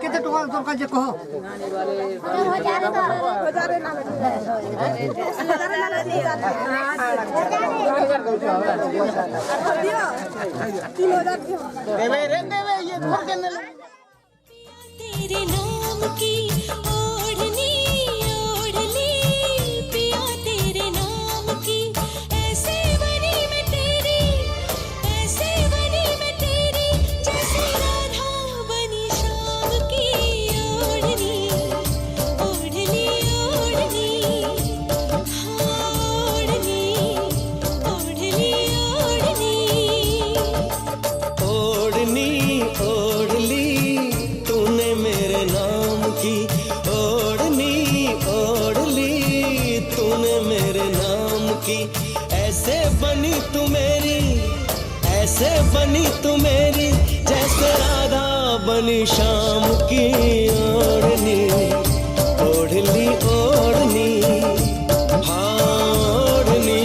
केते टका दरकार जे कहो तेरे नाम की ओढ़नी ओढ़ ली पिया तेरे नाम की ऐसे बनी मैं तेरी ऐसे बनी मैं तेरी जैसे राधा बनी शाम की ओढ़नी ओढ़नी ओढ़नी ओढ़नी ओढ़नी ओढ़नी ओढ़ ली तूने मेरे नाम की ओढ़नी ओढ़ ली तूने मेरे नाम की ऐसे बनी तू मेरी जैसे राधा बनी शाम की ओढ़नी ओढ़नी ओढ़नी हाँ ओढ़नी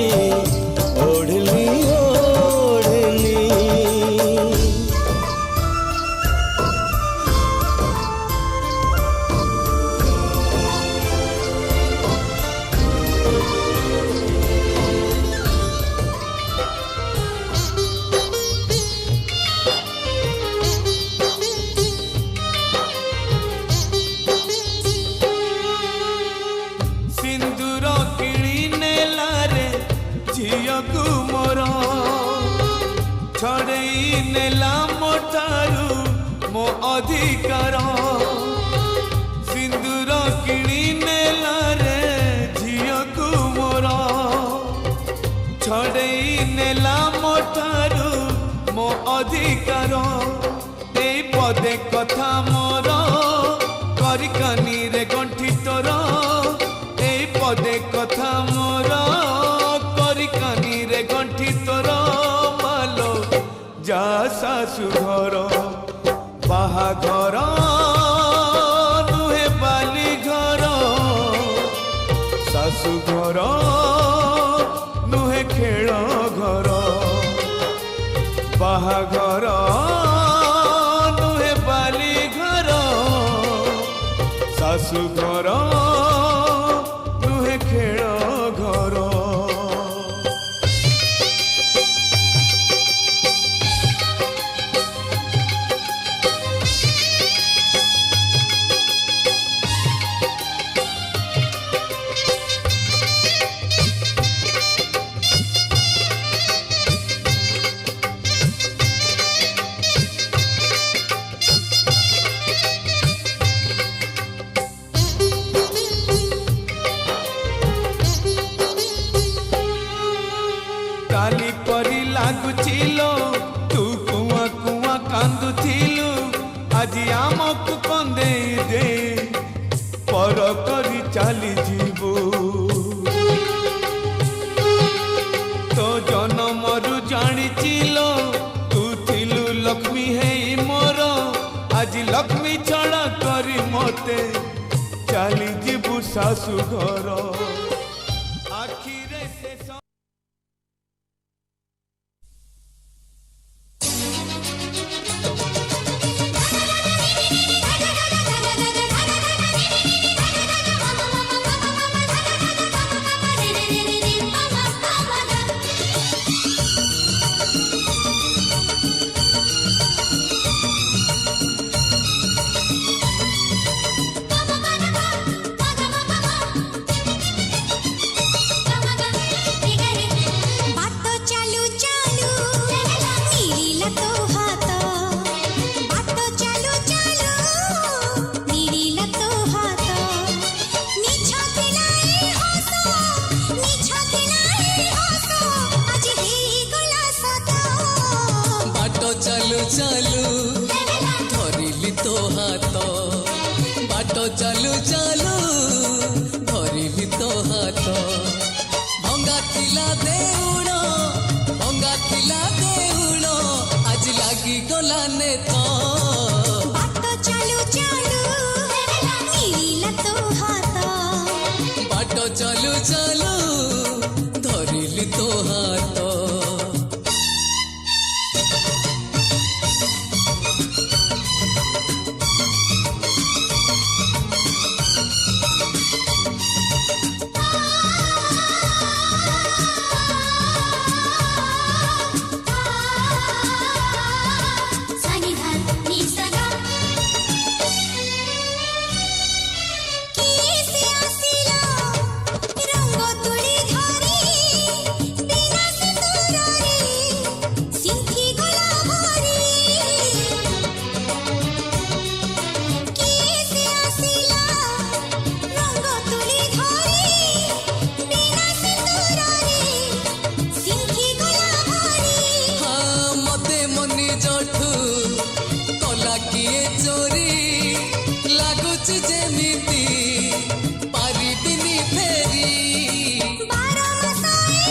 ओढ़नी ओढ़नी सिंदूर किणी नेला रे झियकु मोर छड़ेई नेला मोठारू मो अधिकार सिंदूर किणी नेला रे झियकु मोर छड़ेई नेला मोठारू मो अधिकार ए पदे कथा मोर करिकानी रे गंठी तोर पदे कथा मोर करिकानी रे गंठी तोर मालो जा सासु घर बाहाघर नुहे बाली घर सासु घर नुहे खेल घर बाहाघर नुहे बाली घर सासु घर खेल घर काली परी लागुचिलो तू कुआ कुआ कांदुथिलु आजी आमकु कंदेई दे पर करी चाली जीवो तो जनमरु जानिचिलो तू थिलु लक्ष्मी है मोर आज लक्ष्मी छड़ा करी मते चाली जीवु सासु घर आखिरे से चालू धरिली तो हाथ बाट चालू चालू धरिली तो हाथ भंगा थिला देउड़ गलाने तो बाट चालू चालू मिलिला तो हात बाट चालू चालू धरिली तो हाथ सानिधान निसगा किसे आसिला रंग तुळी धारी बिना सिंदूरारी सिंथी गला भारी किसे आसिला रंग तुळी धारी बिना सिंदूरारी सिंथी गला भारी हाँ मते मनी जठू कला किए चोरी लागुच जेमिति पारिबिनी फेरी बारा मसाई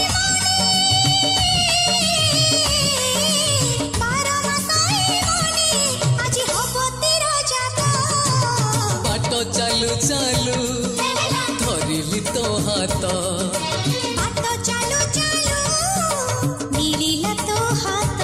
मनी আজি হবো তেরা জাতা बाट चालू चालू धरिली तो हाथ बाट चालू चालू मिलिला तो हात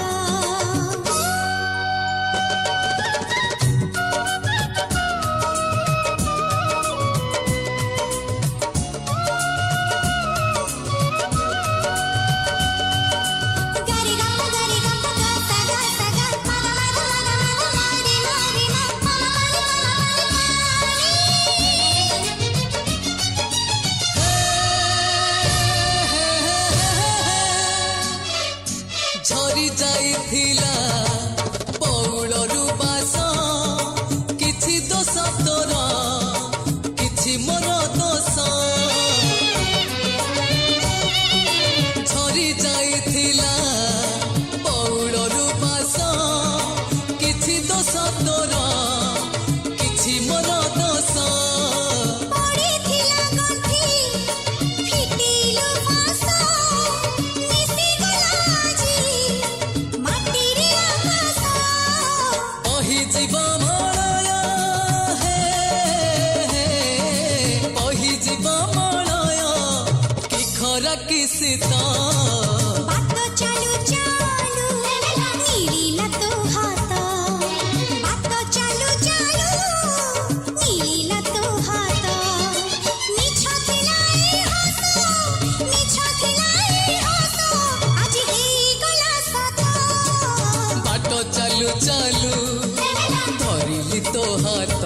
गारी गप्पा गा सगा सगा मगा मारी मारी झरी जाइथिला पौळरू बास किछि दोष तोर किछि मोर दोष झरी जाइथिला पौळरू बास किछि दोष तोर किछि मोर दोष पड़िथिला गंठी फिटिलु फास मिसी गला जी माटी रे आकाश पही जीव मलय हे पही जीव मलय कि खरा कि शीत बाट चालू चालू मिलिला तो हात बाट चालू चालू मिलिला तो हात मिछ थिलाई हस আজি हेई गला साथ बाट चालू चालू धरिली तो हाथ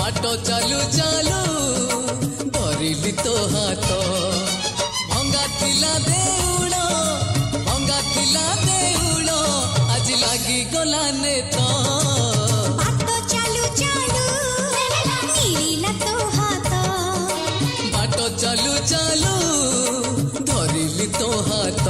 बाट चालू चालू धरिली तो हाथ भंगा थिला देउळ आज लागी गलाने तो बाट चालू चालू मिलिला तो हात बाट चालू चालू धरिली तो हाथ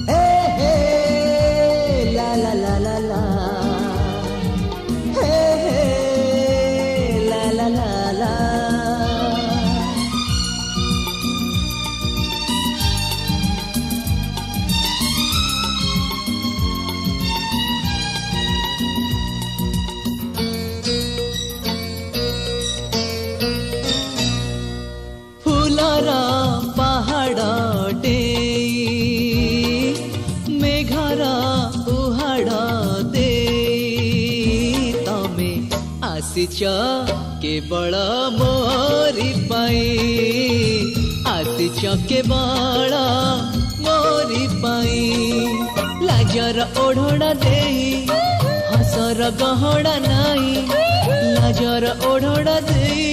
हे हे ला ला ला ला ला हे हे ला ला ला ला फुलर पहाड़ डेई मेघर उहाड़ दे तमे आसिच केवल मोरी पाई आसिच केवल मोरी पाई लाजर ओढ़ोड़ा देई हसर गहड़ा नाई लाजर ओढ़ोड़ा देई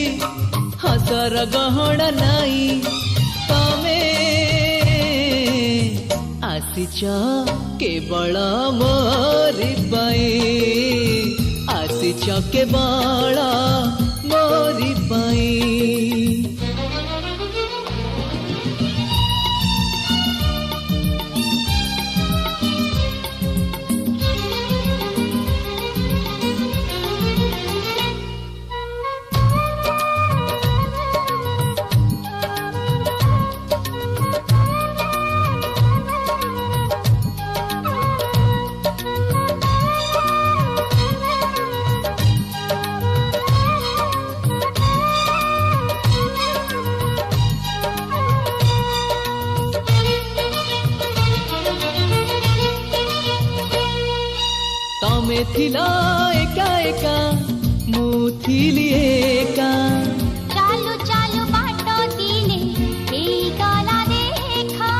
हसर गहड़ा नाई तमे आसिच केवल मोरी पाई आसिच केवल मोरी पाई तमे थिला एका एका मु थिली एका चालू चालू बाटो दिले हेई गला देखा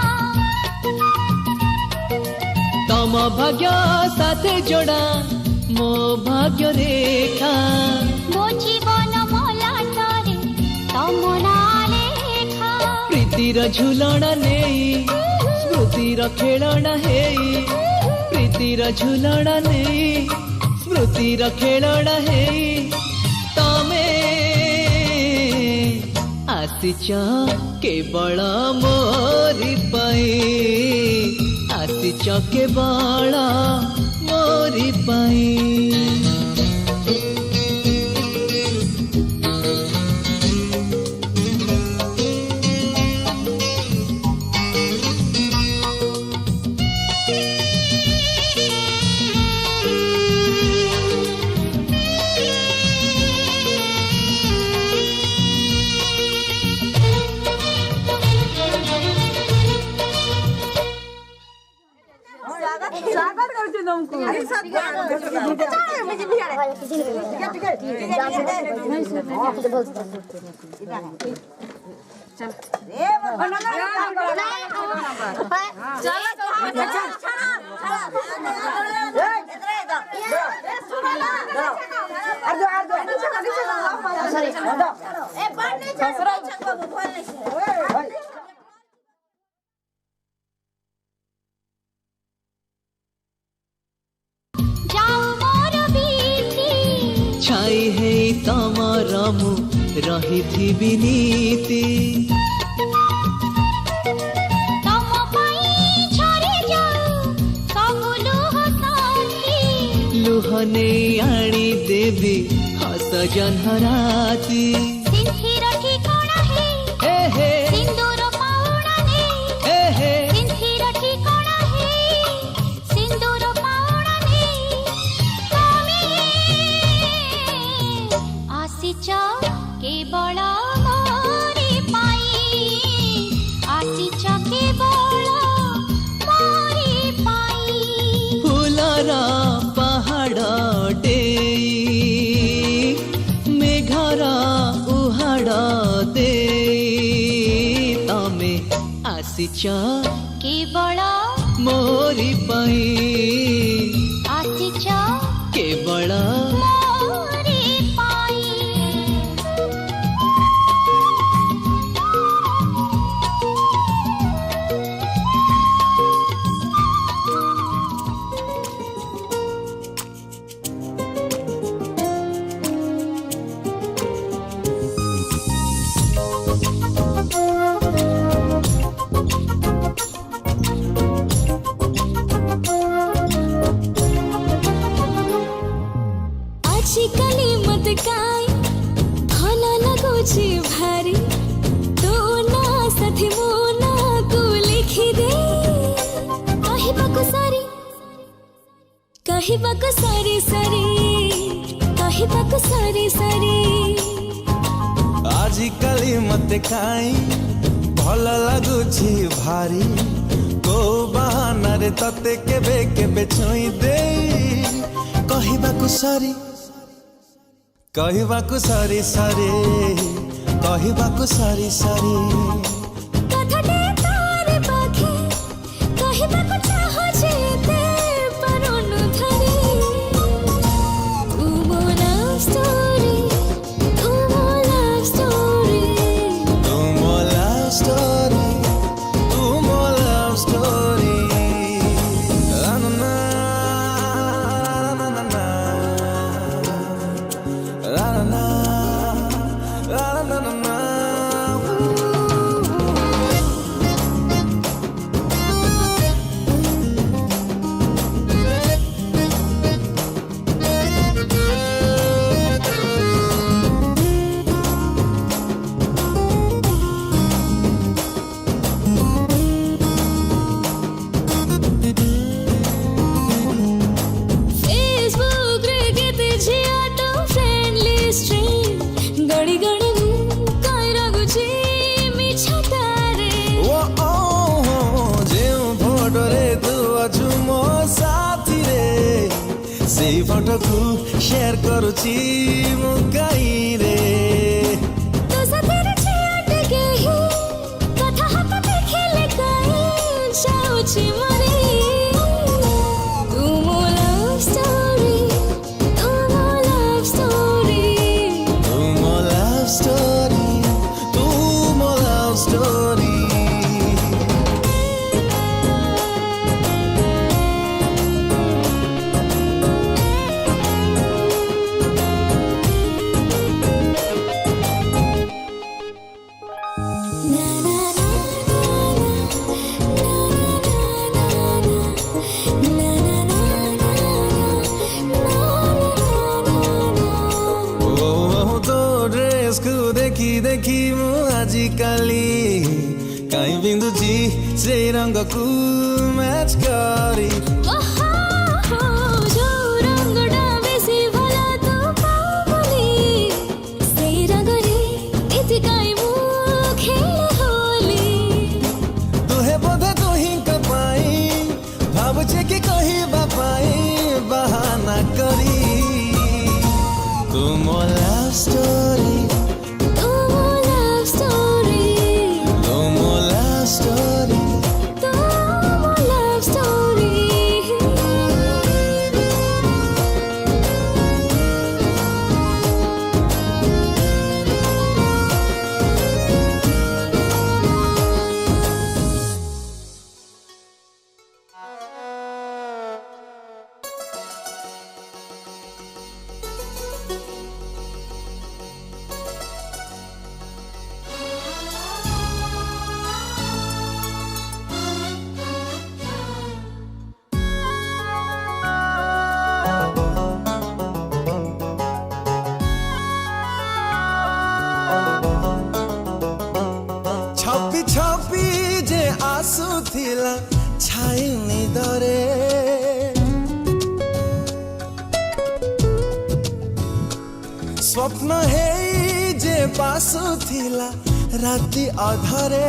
तम भाग्य साथे जोड़ा मो भाग्य रेखा मो जीवन मोलाटरे तम ना लेखा प्रीतिर झुलना नेई स्मृतिर खेलना हेई प्रीतिर झुलना नेई स्मृतिर खेलना हेई तमे आसिच केवल मोरी पाई आसिच केवल मोरी पाई स्वागत करते तुमको छाई है तमर मु रही थी नीति तम पाई छरे जाऊ सब लुह साथी लुहने आनी देवी हस जनहराती सिंथिर ठिकाना है हे सिंदूर पाउना ने हे सिंथिर ठिकाना है सिंदूर पाउना ने तमे आसिच केवल मोरी पाई आसिच केवल मोरी पाई फुलर पहाड़ डेई मेघर उहाड़ दे तमे आसिच केवल मोरी पाई आसिच केवल मोरी पाई आजिकली मत काई भल लगुछि भारी तो ना साथी मो ना को लिखि दे कहिबाको सारी सारी कहिबाको सारी आजिकली मते काई भल लगुछि भारी को बहाना रे तते केबे केबे छुई दे कहबाकु सारी कहबाकु सारी कहबाकु सारी कथटे तारे पाखे कहिबाको चाहो जेते परोनु धरे तुमो लव स्टोरी तुम लव स्टोरी ला ना ना ना ना ला ना ना ला ना ना ना ଫଟୋକୁ ସେୟାର କରୁଛି ମୁଁ ଗାଈରେ ତୋ ସାଥିରେ ଛିଡ଼ା କେହି କଥା ହାତ ଦେଖିଲେ କାହିଁ ଯାଉଛି ମରି ତୁ ମୋ ଲଭ୍ ଷ୍ଟୋରି ତୁ ମୋ ଲଭ୍ ଷ୍ଟୋରି ତୁ ମୋ ଲଭ୍ ଷ୍ଟୋରି ତୁ ମୋ love story na na na na na na तो ड्रेस को देखी देखी मु आजी काली काई बिंदुची से रंग को मैच करी तुहे बोधे तू ही कपाई भावुचे कि कही बापाई बहाना करी तू मो लव स्टोरी तू मो लव स्टोरी छपी छपी जे आसुथिला छाई निदरे स्वप्न हे जे बासुथिला राति अधरे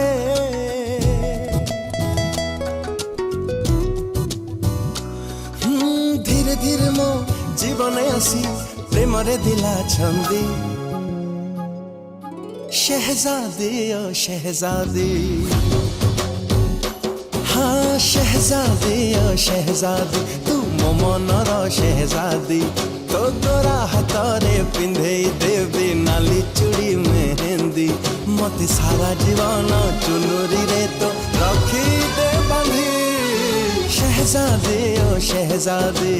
धीरे धीरे मो जीवन आसी प्रेम रे दिला छंदी शहजादी ओ शहजादी हाँ शहजादी ओ शहजादी तू मो मनर शहजादी तो तोरा हाथरे पिंधे देवी नाली चूड़ी मेहंदी मते सारा जीवन चुनुरी रे तो रखी दे बांधी शहजादी ओ शहजादी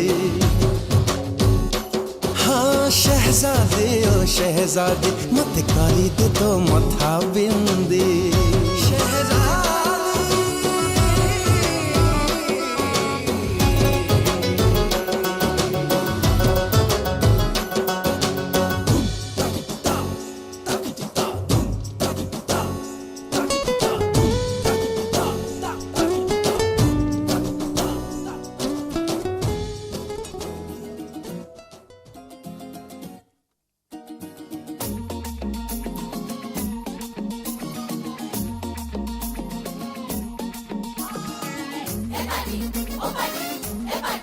हाँ शहजादी ओ शहजादी मत करी दे तो मथा बिंदी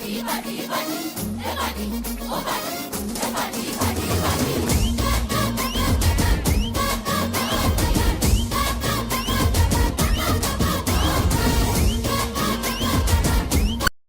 Everybody, oh,